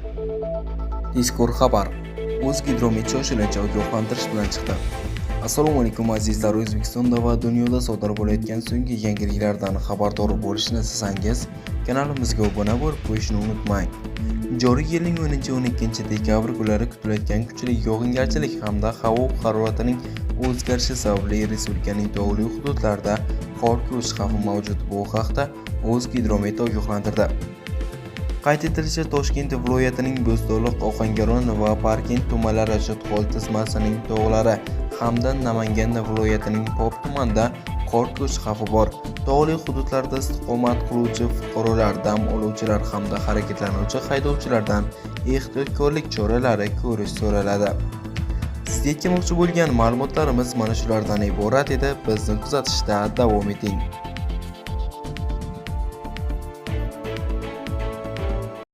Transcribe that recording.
Tezkor xabar. O'zgidromet shoshilinch ogohlantirish bilan chiqdi. Assalomu alaykum azizlar, O'zbekistonda va dunyoda sodir bo'layotgan so'nggi yangiliklardan xabardor bo'lishni istasangiz, kanalimizga obuna bo'lib qo'yishni unutmang. Joriy yilning 10-12 dekabr kunlari kutilayotgan kuchli yog'ingarchilik hamda havo haroratining o'zgarishi sababli respublikaning tog'li hududlarida qor ko'chishi xavfi mavjud. Bu haqda O'zgidromet ogohlantirdi. Qayd etilishicha, Toshkent viloyatining Bo'stonliq, Ohangaron va Parkent tumanlari, Shotqol tizmasining tog'lari hamda Namangan viloyatining Pop tumanida qor ko'chishi xavfi bor. Tog'li hududlarda istiqomat qiluvchi fuqarolar, dam oluvchilar hamda harakatlanuvchi haydovchilardan ehtiyotkorlik choralari ko'rish so'raladi. Sizga yetkamoqchi bo'lgan ma'lumotlarimiz mana shulardan iborat edi. Bizni kuzatishda davom eting.